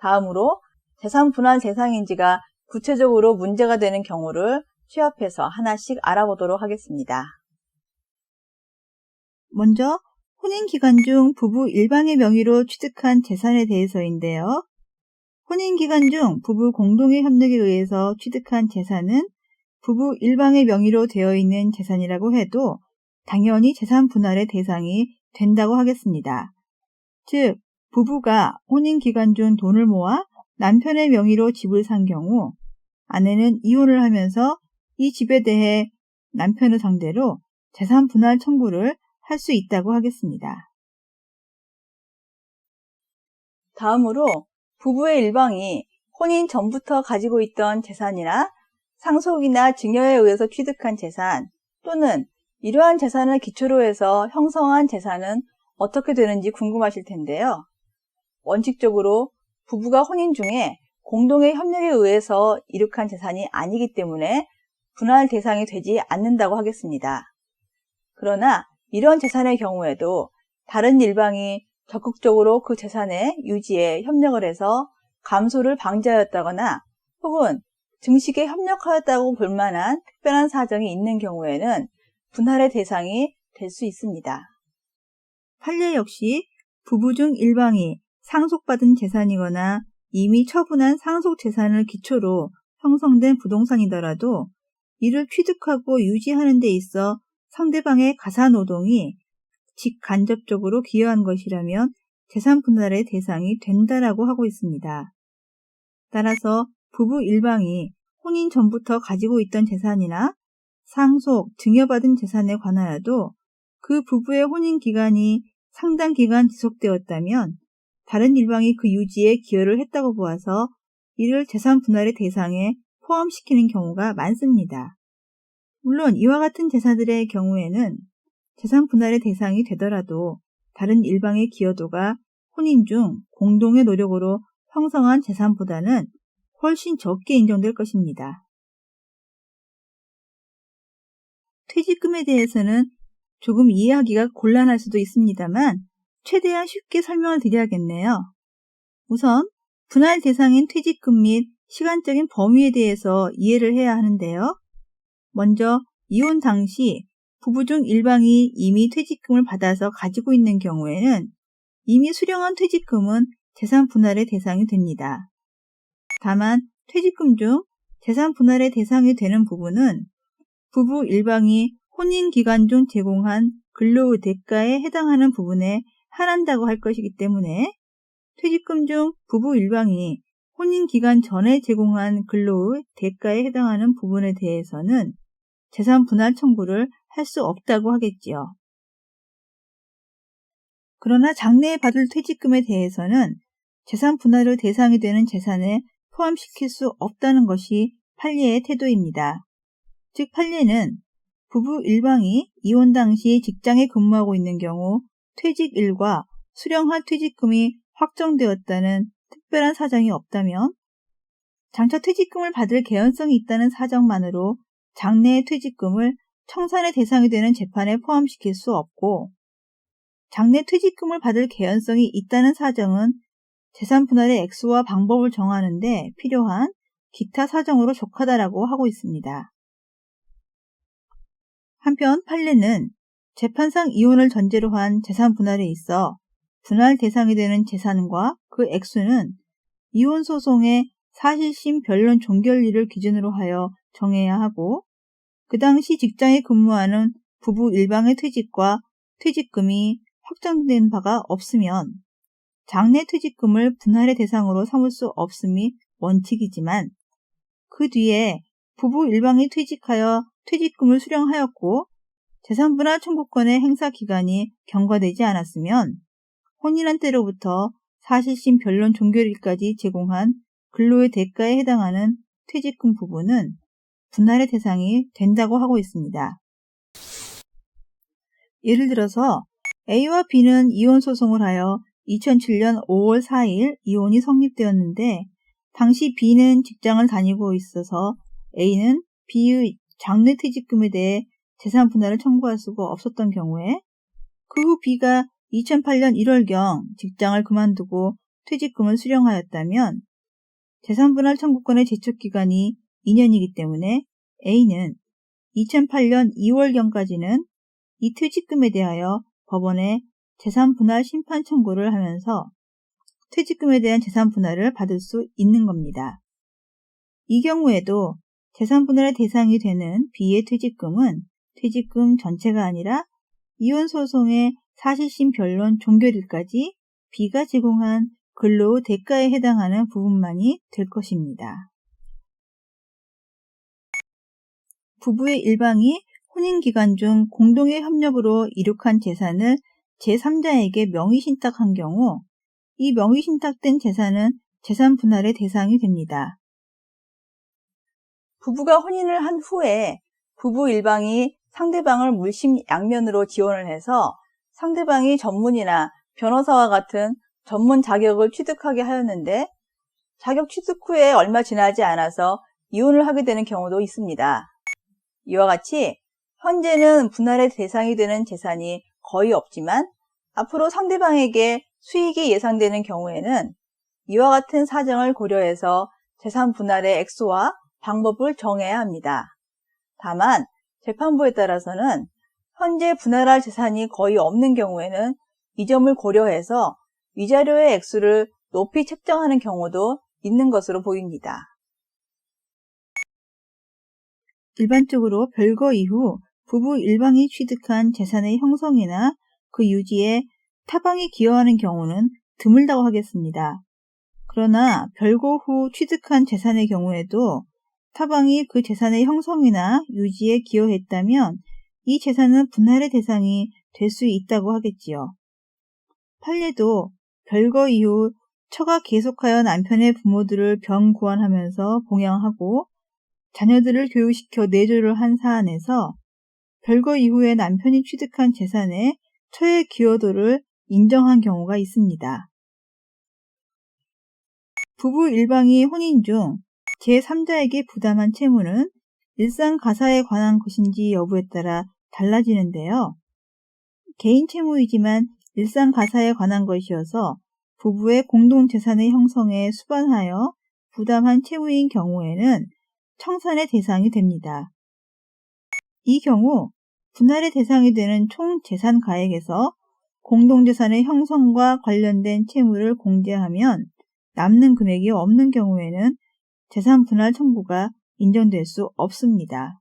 다음으로 재산 분할 대상인지가 구체적으로 문제가 되는 경우를 취합해서 하나씩 알아보도록 하겠습니다. 먼저 혼인기간 중 부부 일방의 명의로 취득한 재산에 대해서인데요. 혼인기간 중 부부 공동의 협력에 의해서 취득한 재산은 부부 일방의 명의로 되어 있는 재산이라고 해도 당연히 재산 분할의 대상이 된다고 하겠습니다. 즉, 부부가 혼인기간 중 돈을 모아 남편의 명의로 집을 산 경우 아내는 이혼을 하면서 이 집에 대해 남편을 상대로 재산 분할 청구를 할 수 있다고 하겠습니다. 다음으로 부부의 일방이 혼인 전부터 가지고 있던 재산이나 상속이나 증여에 의해서 취득한 재산 또는 이러한 재산을 기초로 해서 형성한 재산은 어떻게 되는지 궁금하실 텐데요. 원칙적으로 부부가 혼인 중에 공동의 협력에 의해서 이룩한 재산이 아니기 때문에 분할 대상이 되지 않는다고 하겠습니다. 그러나 이런 재산의 경우에도 다른 일방이 적극적으로 그 재산의 유지에 협력을 해서 감소를 방지하였다거나 혹은 증식에 협력하였다고 볼 만한 특별한 사정이 있는 경우에는 분할의 대상이 될 수 있습니다. 판례 역시 부부 중 일방이 상속받은 재산이거나 이미 처분한 상속 재산을 기초로 형성된 부동산이더라도 이를 취득하고 유지하는 데 있어 상대방의 가사노동이 직간접적으로 기여한 것이라면 재산 분할의 대상이 된다라고 하고 있습니다. 따라서 부부 일방이 혼인 전부터 가지고 있던 재산이나 상속, 증여받은 재산에 관하여도 그 부부의 혼인 기간이 상당 기간 지속되었다면 다른 일방이 그 유지에 기여를 했다고 보아서 이를 재산 분할의 대상에 포함시키는 경우가 많습니다. 물론 이와 같은 재산들의 경우에는 재산 분할의 대상이 되더라도 다른 일방의 기여도가 혼인 중 공동의 노력으로 형성한 재산보다는 훨씬 적게 인정될 것입니다. 퇴직금에 대해서는 조금 이해하기가 곤란할 수도 있습니다만 최대한 쉽게 설명을 드려야겠네요. 우선 분할 대상인 퇴직금 및 시간적인 범위에 대해서 이해를 해야 하는데요. 먼저 이혼 당시 부부 중 일방이 이미 퇴직금을 받아서 가지고 있는 경우에는 이미 수령한 퇴직금은 재산 분할의 대상이 됩니다. 다만 퇴직금 중 재산 분할의 대상이 되는 부분은 부부 일방이 혼인 기간 중 제공한 근로의 대가에 해당하는 부분에 한한다고 할 것이기 때문에 퇴직금 중 부부 일방이 혼인 기간 전에 제공한 근로의 대가에 해당하는 부분에 대해서는 재산 분할 청구를 할 수 없다고 하겠지요. 그러나 장래에 받을 퇴직금에 대해서는 재산 분할의 대상이 되는 재산에 포함시킬 수 없다는 것이 판례의 태도입니다. 즉 판례는 부부 일방이 이혼 당시 직장에 근무하고 있는 경우 퇴직일과 수령할 퇴직금이 확정되었다는 특별한 사정이 없다면 장차 퇴직금을 받을 개연성이 있다는 사정만으로 장래의 퇴직금을 청산의 대상이 되는 재판에 포함시킬 수 없고 장래 퇴직금을 받을 개연성이 있다는 사정은 재산 분할의 액수와 방법을 정하는 데 필요한 기타 사정으로 족하다라고 하고 있습니다. 한편 판례는 재판상 이혼을 전제로 한 재산 분할에 있어 분할 대상이 되는 재산과 그 액수는 이혼 소송의 사실심 변론 종결일을 기준으로 하여 정해야 하고 그 당시 직장에 근무하는 부부 일방의 퇴직과 퇴직금이 확정된 바가 없으면 장래 퇴직금을 분할의 대상으로 삼을 수 없음이 원칙이지만 그 뒤에 부부 일방이 퇴직하여 퇴직금을 수령하였고 재산분할 청구권의 행사 기간이 경과되지 않았으면 혼인한 때로부터 사실심 변론 종결일까지 제공한 근로의 대가에 해당하는 퇴직금 부분은 분할의 대상이 된다고 하고 있습니다. 예를 들어서 A와 B는 이혼 소송을 하여 2007년 5월 4일 이혼이 성립되었는데 당시 B는 직장을 다니고 있어서 A는 B의 장래 퇴직금에 대해 재산 분할을 청구할 수가 없었던 경우에 그 후 B가 2008년 1월경 직장을 그만두고 퇴직금을 수령하였다면 재산분할 청구권의 제척기간이 2년이기 때문에 A는 2008년 2월경까지는 이 퇴직금에 대하여 법원에 재산분할 심판 청구를 하면서 퇴직금에 대한 재산분할을 받을 수 있는 겁니다. 이 경우에도 재산분할의 대상이 되는 B의 퇴직금은 퇴직금 전체가 아니라 이혼소송의 사실심 변론 종결일까지 B가 제공한 근로의 대가에 해당하는 부분만이 될 것입니다. 부부의 일방이 혼인기간 중 공동의 협력으로 이룩한 재산을 제3자에게 명의신탁한 경우 이 명의신탁된 재산은 재산분할의 대상이 됩니다. 부부가 혼인을 한 후에 부부 일방이 상대방을 물심양면으로 지원을 해서 상대방이 전문이나 변호사와 같은 전문 자격을 취득하게 하였는데 자격 취득 후에 얼마 지나지 않아서 이혼을 하게 되는 경우도 있습니다. 이와 같이 현재는 분할의 대상이 되는 재산이 거의 없지만 앞으로 상대방에게 수익이 예상되는 경우에는 이와 같은 사정을 고려해서 재산 분할의 액수와 방법을 정해야 합니다. 다만 재판부에 따라서는 현재 분할할 재산이 거의 없는 경우에는 이 점을 고려해서 위자료의 액수를 높이 책정하는 경우도 있는 것으로 보입니다. 일반적으로 별거 이후 부부 일방이 취득한 재산의 형성이나 그 유지에 타방이 기여하는 경우는 드물다고 하겠습니다. 그러나 별거 후 취득한 재산의 경우에도 타방이 그 재산의 형성이나 유지에 기여했다면 이 재산은 분할의 대상이 될 수 있다고 하겠지요. 판례도 별거 이후 처가 계속하여 남편의 부모들을 병구안하면서 봉양하고 자녀들을 교육시켜 내조를 한 사안에서 별거 이후에 남편이 취득한 재산에 처의 기여도를 인정한 경우가 있습니다. 부부 일방이 혼인 중 제3자에게 부담한 채무는 일상 가사에 관한 것인지 여부에 따라 달라지는데요. 개인 채무이지만 일상 가사에 관한 것이어서 부부의 공동재산의 형성에 수반하여 부담한 채무인 경우에는 청산의 대상이 됩니다. 이 경우 분할의 대상이 되는 총 재산 가액에서 공동재산의 형성과 관련된 채무를 공제하면 남는 금액이 없는 경우에는 재산 분할 청구가 인정될 수 없습니다.